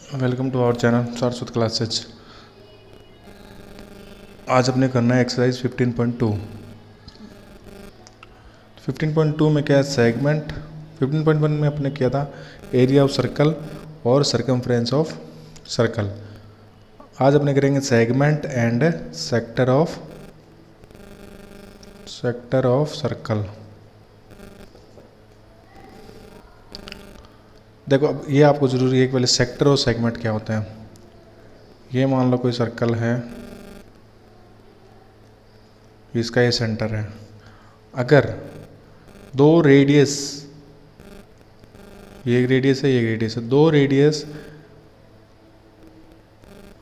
Welcome to our channel Saraswat classes. आज अपने करना है एक्सरसाइज 15.2। 15.2 में क्या है, सेगमेंट। 15.1 में अपने किया था एरिया ऑफ सर्कल और सरकमफ्रेंस ऑफ सर्कल। आज अपने करेंगे segment and sector of circle. देखो अब ये आपको ज़रूरी है कि पहले सेक्टर और सेगमेंट क्या होता है। ये मान लो कोई सर्कल है, इसका ये सेंटर है। अगर दो रेडियस, ये एक रेडियस है, ये एक रेडियस है, दो रेडियस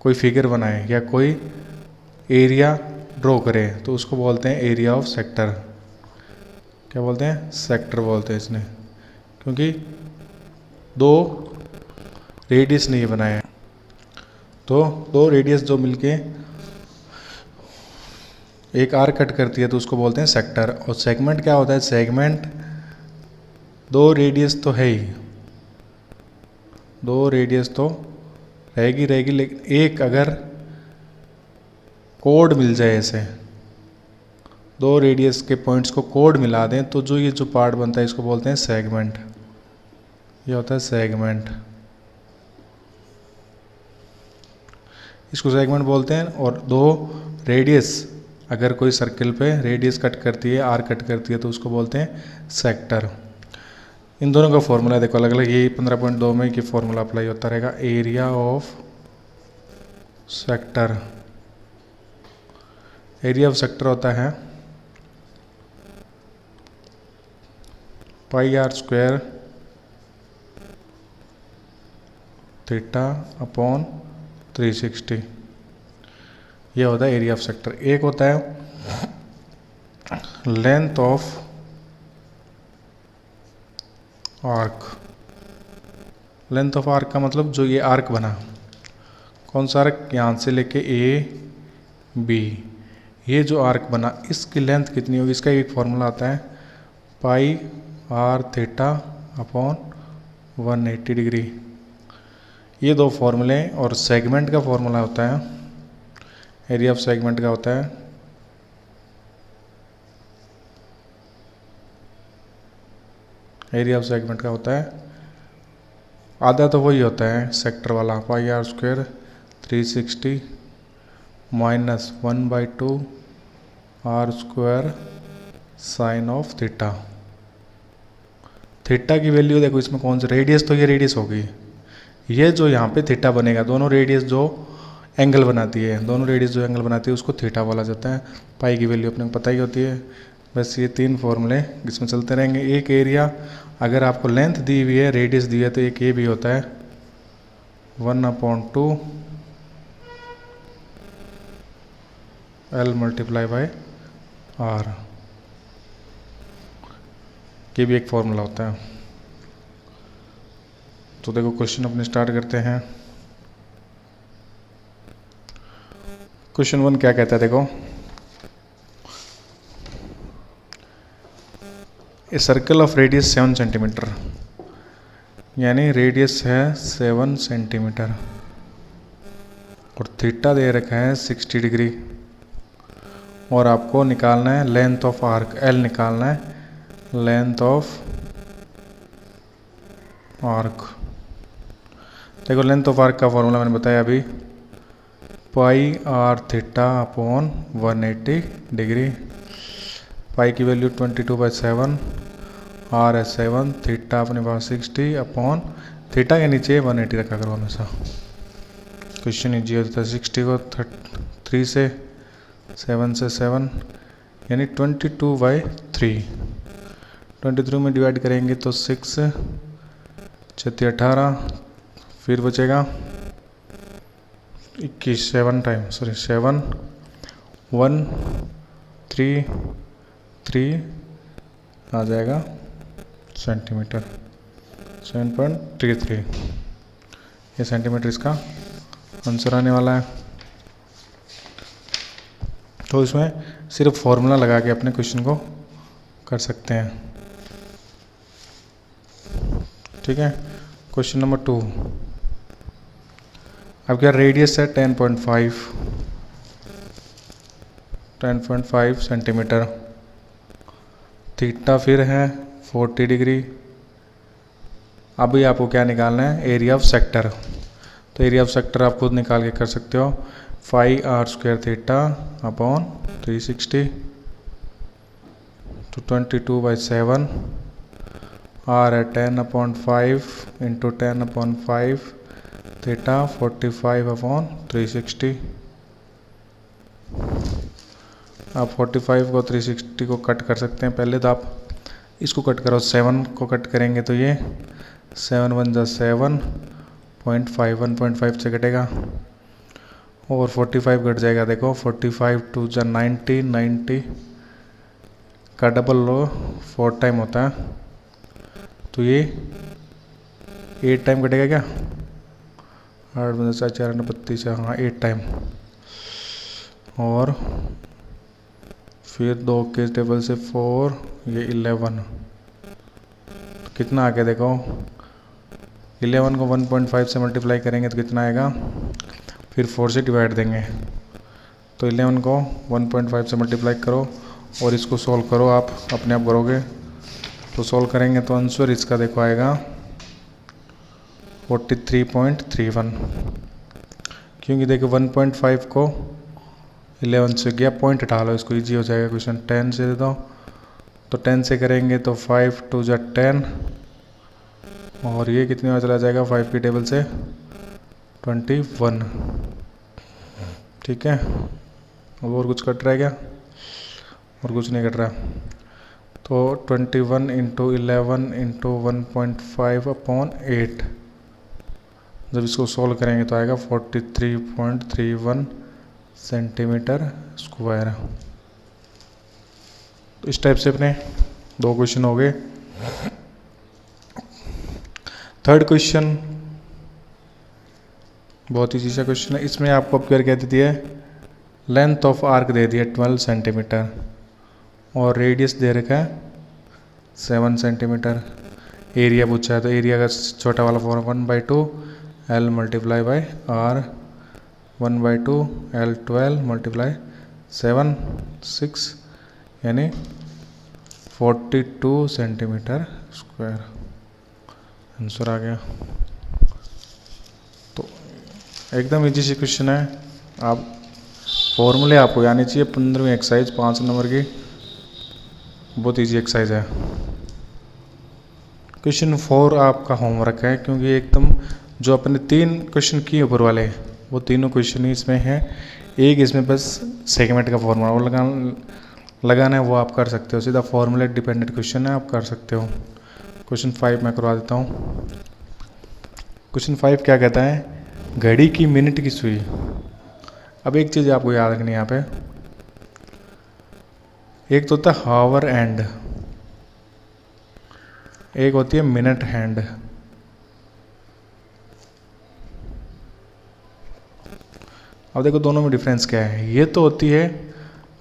कोई फिगर बनाए या कोई एरिया ड्रॉ करे तो उसको बोलते हैं एरिया ऑफ सेक्टर। क्या बोलते हैं? सेक्टर बोलते हैं इसने, क्योंकि दो रेडियस नहीं बनाए हैं। तो दो रेडियस जो मिलके एक आर्क कट करती है तो उसको बोलते हैं सेक्टर। और सेगमेंट क्या होता है? सेगमेंट दो रेडियस तो है ही, दो रेडियस तो रहेगी, लेकिन एक अगर कोड मिल जाए, ऐसे दो रेडियस के पॉइंट्स को कोड मिला दें तो ये जो पार्ट बनता है इसको बोलते हैं सेगमेंट। ये होता है सेगमेंट, इसको सेगमेंट बोलते हैं। और दो रेडियस अगर कोई सर्कल पे रेडियस कट करती है, आर कट करती है तो उसको बोलते हैं सेक्टर। इन दोनों का फॉर्मूला देखो अलग अलग। ये 15.2 में ये फॉर्मूला अप्लाई होता रहेगा। Area of sector, area of sector होता है pi r square theta upon 360। ये होता है एरिया ऑफ सेक्टर। एक होता है length of arc. Length of arc का मतलब जो ये आर्क बना, कौन सा आर्क? यहाँ से लेके ए बी, ये जो आर्क बना इसकी लेंथ कितनी होगी? इसका एक फॉर्मूला आता है pi are theta upon 180 degree. ये दो फॉर्मूले। और सेगमेंट का फॉर्मूला होता है, एरिया ऑफ सेगमेंट का होता है एरिया ऑफ सेगमेंट का होता है आधा तो वही होता है सेक्टर वाला, pi r square 360 minus 1/2 r square sine of theta. Theta की वैल्यू देखो इसमें कौन सा रेडियस, तो ये रेडियस होगी। ये जो यहाँ पे थीटा बनेगा, दोनों रेडियस जो एंगल बनाती है, दोनों रेडियस जो एंगल बनाती है उसको थीटा बोला जाता है। पाई की वैल्यू अपने को पता ही होती है। बस ये तीन फॉर्मूले इसमें चलते रहेंगे। एक एरिया अगर आपको लेंथ दी हुई है, रेडियस दी है, तो एक ये भी होता है 1/2 L मल्टीप्लाई बाय आर। ये भी एक फॉर्मूला होता है। तो देखो क्वेश्चन अपने स्टार्ट करते हैं। क्वेश्चन 1 क्या कहता है? देखो, a circle of radius 7 centimetre, यानी रेडियस है 7 सेंटीमीटर और थीटा दे रखा है 60 डिग्री। और आपको निकालना है लेंथ ऑफ आर्क, एल निकालना है, लेंथ ऑफ आर्क। देखो लेंथ ऑफ आर्क का फॉर्मूला मैंने बताया अभी, पाई आर थीटा अपॉन 180 डिग्री। पाई की वैल्यू 22/7, आर है 7, थीटा अपने पास 60 अपॉन थीटा के नीचे 180 रखा करो हमेशा। क्वेश्चन ईजी होता है। 60 को 3 से 7 से 7 यानी 22/3। 23 में डिवाइड करेंगे तो 6 6 18, फिर बचेगा 21, 7 टाइम, सॉरी 7 1 3 3 आ जाएगा सेंटीमीटर, 7.33। ये सेंटीमीटर इसका आंसर आने वाला है। तो इसमें सिर्फ फॉर्मूला लगा के अपने क्वेश्चन को कर सकते हैं। ठीक है। क्वेश्चन नंबर 2, अब क्या रेडियस है 10.5 सेंटीमीटर। थीटा फिर है 40 डिग्री। अभी आपको क्या निकालना है, एरिया ऑफ सेक्टर। तो एरिया ऑफ सेक्टर आप खुद निकाल के कर सकते हो, 5r² थीटा अपॉन 360 तो 22/7। आर है 10/5 इंटू 10/5 थीटा 45/360। आप 45 को 360 को कट कर सकते हैं। पहले तो आप इसको कट करो, 7 को कट करेंगे तो ये 7 1 जा 7.5 1.5 से कटेगा और 45 कट जाएगा। देखो 45 2 जा 90 90 का डबल लो 4 टाइम होता है तो ये 8 टाइम कटेगा क्या, 8 4 4 32, हाँ 8 टाइम। और फिर 2 के टेबल से 4 ये 11 तो कितना आ गया देखो, 11 को 1.5 से मल्टीप्लाई करेंगे तो कितना आएगा, फिर 4 से डिवाइड देंगे तो 11 को 1.5 से मल्टीप्लाई करो और इसको सॉल्व करो, आप अपने आप करोगे तो सॉल्व करेंगे तो आंसर इसका देखो आएगा 43.31। क्योंकि देखो 1.5 को 11 से गया, पॉइंट हटा लो, इसको इजी हो जाएगा क्वेश्चन। 10 से दे दो तो 10 से करेंगे तो 5 2 जा 10 और ये कितनी बार चला जाएगा 5 की टेबल से 21। ठीक है, अब और कुछ कट रहा है क्या, और कुछ नहीं कट रहा। तो 21 इंटू 11 इंटू 1.5/8 जब इसको सॉल्व करेंगे तो आएगा 43.31 सेंटीमीटर स्क्वायर। तो इस टाइप से अपने 2 क्वेश्चन हो गए। थर्ड क्वेश्चन बहुत ही सा क्वेश्चन है। इसमें आपको अब क्या दे दिया है, लेंथ ऑफ आर्क दे दिया 12 सेंटीमीटर और रेडियस दे रखा है 7 सेंटीमीटर। एरिया पूछा है तो एरिया का छोटा वाला form 1/2 L multiply by R 1/2 L 12 multiply 7 6 यानी 42 सेंटीमीटर स्क्वायर आंसर आ गया। तो एकदम इजी सी क्वेश्चन है। आप फॉर्मूले आपको आने चाहिए। 15वीं एक्सरसाइज 5 नंबर की, बहुत इजी एक्सरसाइज है। क्वेश्चन 4 आपका होमवर्क है, क्योंकि एकदम जो अपने 3 क्वेश्चन किए ऊपर वाले वो तीनों क्वेश्चन ही इसमें हैं। एक इसमें बस सेगमेंट का फॉर्मूला वो लगाना है, वो आप कर सकते हो। सीधा फॉर्मूला डिपेंडेंट क्वेश्चन है, आप कर सकते हो। क्वेश्चन 5 मैं करवा देता हूँ। क्वेश्चन 5 क्या कहता है, घड़ी की मिनट की सुई। अब एक चीज़ आपको याद रखनी है यहाँ पे, एक तो होता है हावर एंड, एक होती है मिनट हैंड। अब देखो दोनों में डिफरेंस क्या है। ये तो होती है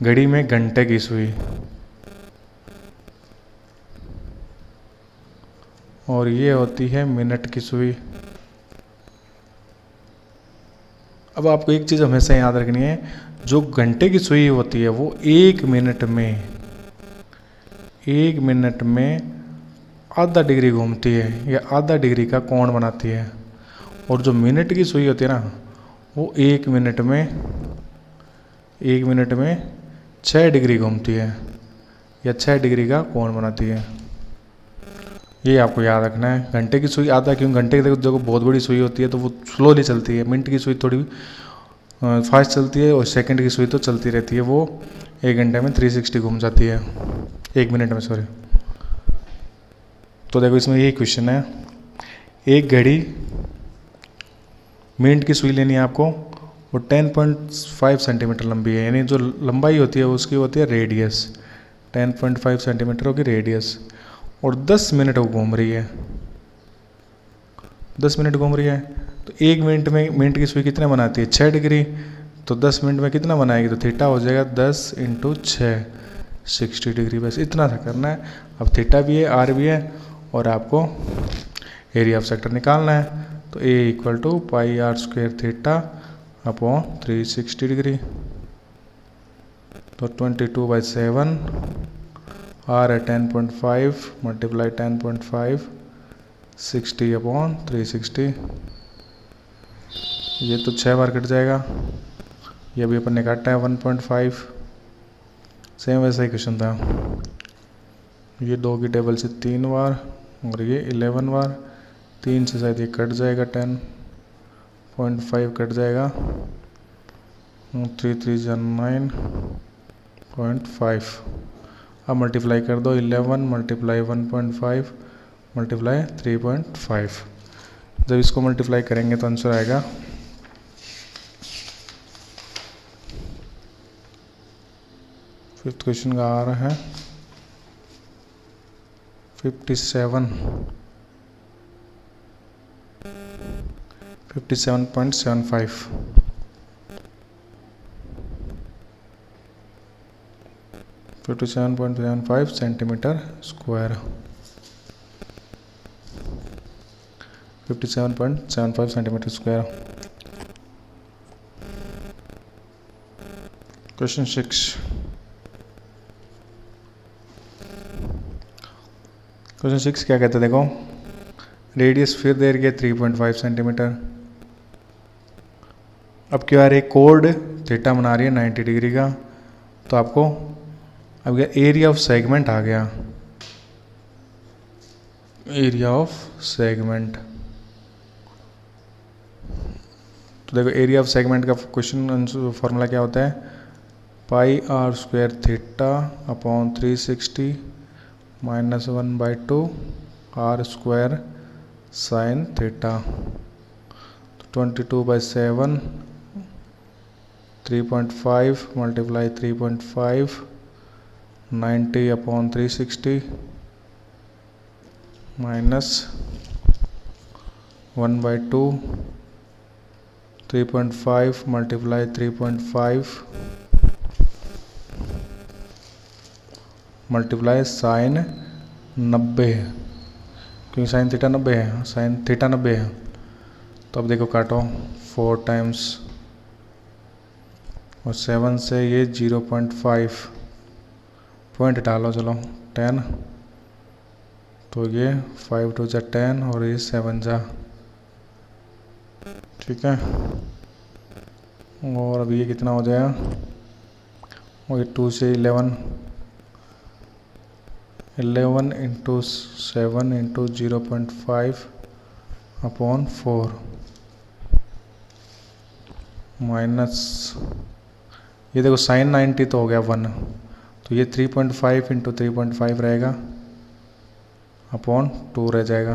घड़ी में घंटे की सुई और ये होती है मिनट की सुई। अब आपको एक चीज़ हमेशा याद रखनी है, जो घंटे की सुई होती है वो 1 मिनट में आधा डिग्री घूमती है या आधा डिग्री का कोण बनाती है। और जो मिनट की सुई होती है ना, वो 1 मिनट में 6 डिग्री घूमती है या 6 डिग्री का कोण बनाती है। ये आपको याद रखना है। घंटे की सुई आधा क्यों, घंटे की जगह बहुत बड़ी सुई होती है तो वो स्लोली चलती है। मिनट की सुई थोड़ी फास्ट चलती है और सेकंड की सुई तो चलती रहती है, वो 1 घंटे में 360 घूम जाती है, 1 मिनट में सॉरी। तो देखो इसमें यही क्वेश्चन है, एक घड़ी मिनट की सुई लेनी है आपको, वो 10.5 सेंटीमीटर लंबी है, यानी जो लंबाई होती है उसकी होती है रेडियस। 10.5 सेंटीमीटर होगी रेडियस और 10 मिनट वो घूम रही है, 10 मिनट घूम रही है। तो 1 मिनट में मिनट की सुई कितने बनाती है, 6 डिग्री। तो 10 मिनट में कितना बनाएगी, तो थीटा हो जाएगा 10 × 6 60 डिग्री। बस इतना सा करना है। अब थीटा भी है, आर भी है और आपको एरिया ऑफ सेक्टर निकालना है। तो a equal to pi r square theta upon 360 degree. तो 22/7 आर है 10.5 मल्टीप्लाई 10.5 60 अपॉन 360। ये तो 6 बार कट जाएगा, ये भी अपन ने काटा है 1.5। सेम वैसा ही क्वेश्चन था, ये 2 की टेबल से 3 बार और ये 11 बार। 3 से शायद ये कट जाएगा, 10.5 कट जाएगा, 3 3 जा 9.5। अब मल्टीप्लाई कर दो, 11 मल्टीप्लाई 1.5 मल्टीप्लाई 3.5। जब इसको मल्टीप्लाई करेंगे तो आंसर आएगा 5th क्वेश्चन का आ रहा है 57 57.75 57.75 centimetre square. 57.75 centimetre square. Question 6। Question 6 क्या कहते हैं, देखो रेडियस फिर दे रही है 3.5 सेंटीमीटर। अब क्या आ रही है, कोड थीटा बना रही है 90 डिग्री का। तो आपको अब क्या एरिया ऑफ सेगमेंट आ गया, एरिया ऑफ सेगमेंट। तो देखो एरिया ऑफ सेगमेंट का क्वेश्चन फॉर्मूला क्या होता है, pi r square theta upon 360 minus 1/2 r square sine theta. 22/7 3.5 multiply 3.5 90 upon 360 minus 1/2 3.5 multiply 3.5 multiply sine 90, क्योंकि साइन थीटा 90 है, साइन थीटा 90 है। तो अब देखो काटो 4 टाइम्स और 7 से ये 0.5 पॉइंट डालो, चलो 10। तो ये 5 2 जा 10 और ये 7 जा, ठीक है। और अभी ये कितना हो जाएगा, और ये 2 से 11 इंटू 7 इंटू 0.5 अपॉन 4 माइनस, ये देखो साइन 90 तो हो गया 1, तो ये 3.5 इंटू 3.5 रहेगा अपॉन 2 रह जाएगा।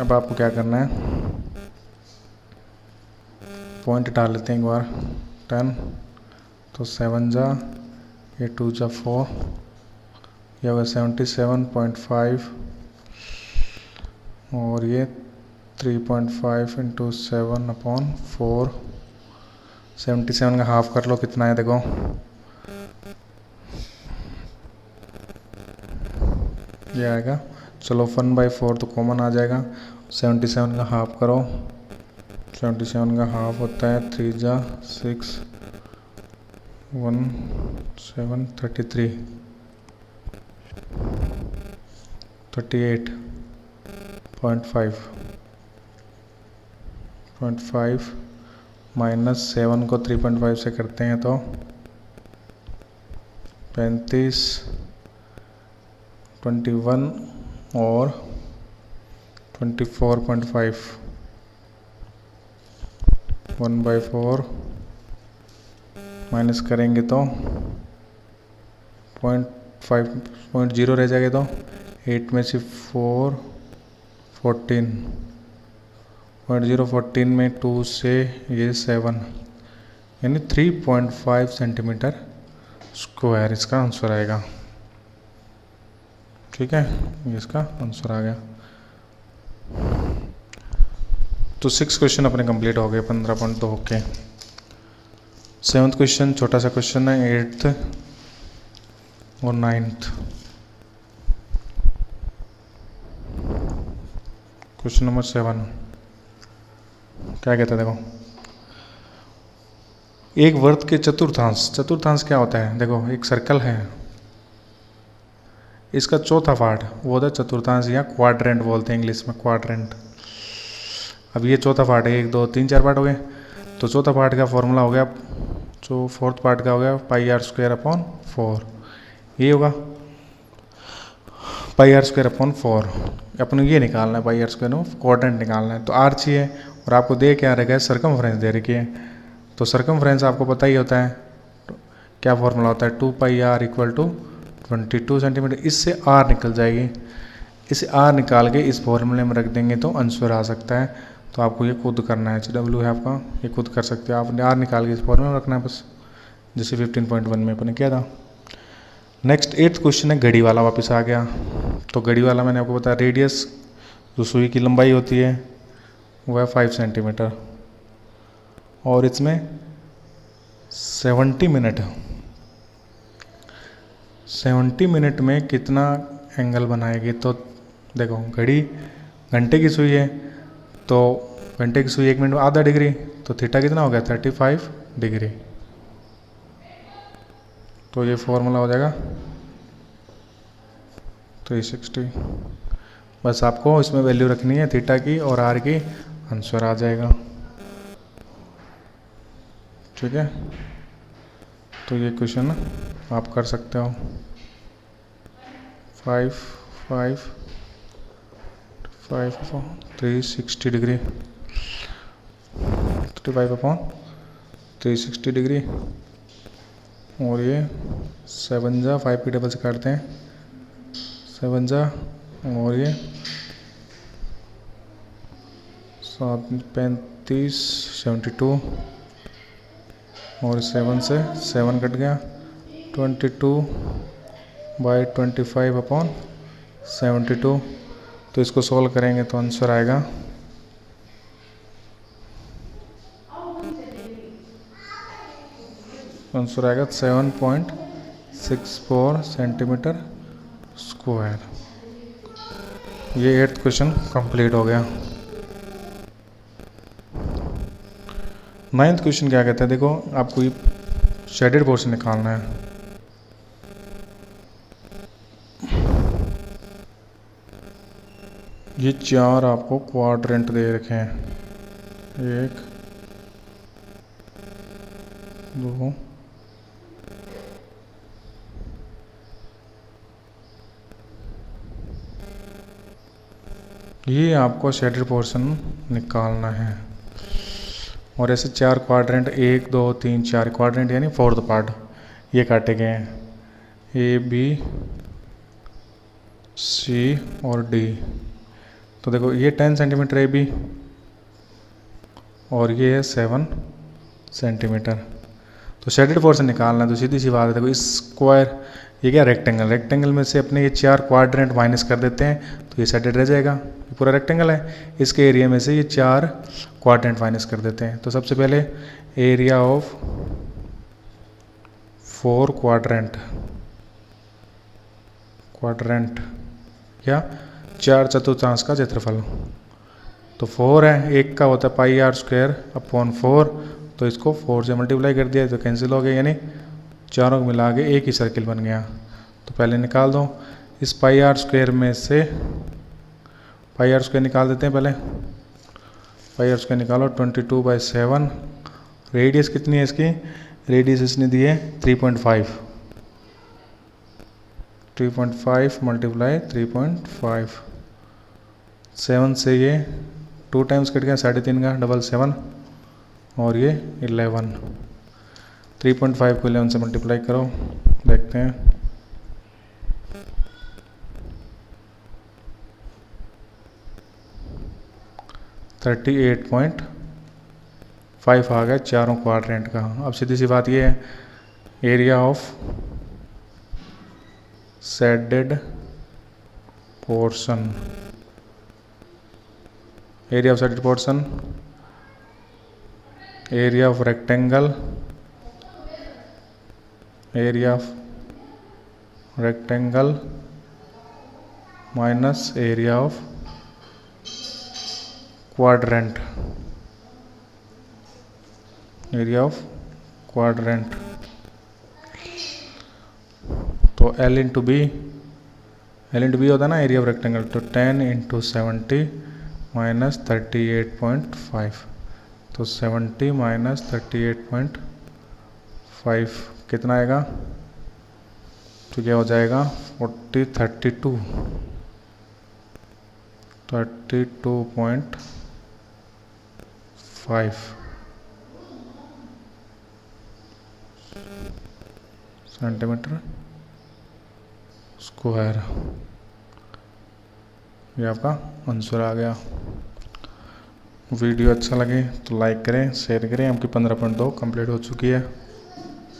अब आपको क्या करना है, पॉइंट डाल लेते हैं एक बार, 10 तो 7 जा, ये 2 जा 4, ये होगा 77.5 और ये 3.5 इंटू 7 अपॉन 4। 77 का हाफ कर लो, कितना है देखो, ये आएगा। चलो 1/4 तो कॉमन आ जाएगा। 77 का हाफ करो, 77 का हाफ होता है 3 जा 6 1 7 33 38.5 माइनस 7 को 3.5 से करते हैं तो 35 21 और 24.5 1/4 माइनस करेंगे तो 0.0 रह जाएगा। तो 8 में से 4 14 0.14 में 2 से ये 7 यानी 3.5 सेंटीमीटर स्क्वायर इसका आंसर आएगा, ठीक है। ये इसका आंसर आ गया। तो 6 क्वेश्चन अपने कंप्लीट हो गए 15 पॉइंट तो ओके। 7th क्वेश्चन छोटा सा क्वेश्चन है, 8th और 9th। क्वेश्चन नंबर 7 क्या कहता है देखो, एक वर्त के चतुर्थांश, चतुर्थांश क्या होता है, देखो एक सर्कल है, इसका चौथा पार्ट वो होता है चतुर्थांश या क्वाड्रेंट बोलते हैं इंग्लिश में, क्वाड्रेंट। अब ये चौथा पार्ट है, 1 2 3 4 पार्ट हो गए, तो चौथा पार्ट का फॉर्मूला हो गया, जो फोर्थ पार्ट का हो गया पाई आर स्क्वायर अपॉन 4, ये होगा पाई आर स्क्वायर अपॉन 4। अपन ये निकालना है, पाई आर स्क्वायर में क्वाड्रेंट निकालना है, तो आर चाहिए और आपको दे क्या रहेगा, सर्कमफ्रेंस दे रखी है, तो सर्कमफ्रेंस आपको पता ही होता है, क्या फॉर्मूला होता है, 2 पाई आर इक्वल टू 22 सेंटीमीटर। इससे आर निकल जाएगी, इसे आर निकाल के इस फॉर्मूले में रख देंगे तो आंसर आ सकता है। तो आपको ये खुद करना है, डब्ल्यू है आपका, ये खुद कर सकते हो आप, आर निकाल के इस फॉर्मूले में रखना है बस, जैसे 15.1 में अपने किया था। नेक्स्ट 8th क्वेश्चन है घड़ी वाला, वापस आ गया। तो घड़ी वाला मैंने आपको बताया, रेडियस जो सुई की लंबाई होती है वो है 5 सेंटीमीटर, और इसमें 70 मिनट, 70 मिनट में कितना एंगल बनाएगी। तो देखो घड़ी घंटे की सुई है, तो घंटे की सुई 1 मिनट में आधा डिग्री, तो थीटा कितना हो गया, 35 डिग्री। तो ये फॉर्मूला हो जाएगा 360, बस आपको इसमें वैल्यू रखनी है थीटा की और आर की, आंसर आ जाएगा। ठीक है, तो ये क्वेश्चन आप कर सकते हो। 5 360 डिग्री, 35 अपॉन 360 डिग्री, और ये 7 जा 5 की डबल से काटते हैं, 7 जा, और ये 7 35 72, और 7 से 7 कट गया, 22/25 अपॉन 72। तो इसको सॉल्व करेंगे तो आंसर आएगा 7.64 सेंटीमीटर स्क्वायर। ये 8th क्वेश्चन कंप्लीट हो गया। 9th क्वेश्चन क्या कहता है, देखो आपको ये शेडेड पोर्शन निकालना है। ये 4 आपको क्वाड्रेंट दे रखे हैं, 1 2 ये आपको शेडेड पोर्शन निकालना है, और ऐसे 4 क्वाड्रेंट, 1 2 3 4 क्वाड्रेंट यानी फोर्थ पार्ट ये काटे गए हैं, ए बी सी और डी। तो देखो ये 10 सेंटीमीटर ए बी, और ये है 7 सेंटीमीटर। तो शेडेड पोर्शन निकालना है, तो सीधी सी बात है, देखो इस स्क्वायर, ये क्या रेक्टेंगल, रेक्टेंगल में से अपने ये 4 क्वाड्रेंट माइनस कर देते हैं तो ये शेडेड रह जाएगा, ये पूरा रेक्टेंगल है, इसके एरिया में से ये 4 क्वाड्रेंट माइनस कर देते हैं। तो सबसे पहले एरिया ऑफ 4 क्वाड्रेंट या 4 चतुर्थांश का क्षेत्रफल, तो 4 है, एक का होता है पाई आर स्क्वायर अपॉन 4, तो इसको 4 से मल्टीप्लाई कर दिया तो कैंसिल हो गया, यानी चारों को मिला के एक ही सर्किल बन गया। तो पहले निकाल दो, इस पाई आर स्क्वायर में से पाई आर स्क्वायर निकाल देते हैं, पहले पाई आर स्क्वायर निकालो, 22/7। रेडियस कितनी है इसकी, रेडियस इसने दी है 3.5 मल्टीप्लाई 3.5, 7 से ये 2 टाइम्स कट गया, 3.5 का, 7 और ये 11, 3.5 को 11 से मल्टीप्लाई करो, देखते हैं, 38.5 आ गया चारों क्वाड्रेंट का। अब सीधी सी बात ये है, area of shaded portion, area of shaded portion, area of rectangle, minus area of quadrant, area of quadrant. तो L into B, L into B होता है ना एरिया ऑफ रेक्टेंगल, तो 10 इंटू 70 माइनस 38.5, तो 70 माइनस 38.5 कितना आएगा, तो क्या हो जाएगा 32.5, सेंटीमीटर स्क्वायर। ये आपका आंसर आ गया। वीडियो अच्छा लगे तो लाइक करें, शेयर करें। आपकी 15.2 कंप्लीट हो चुकी है।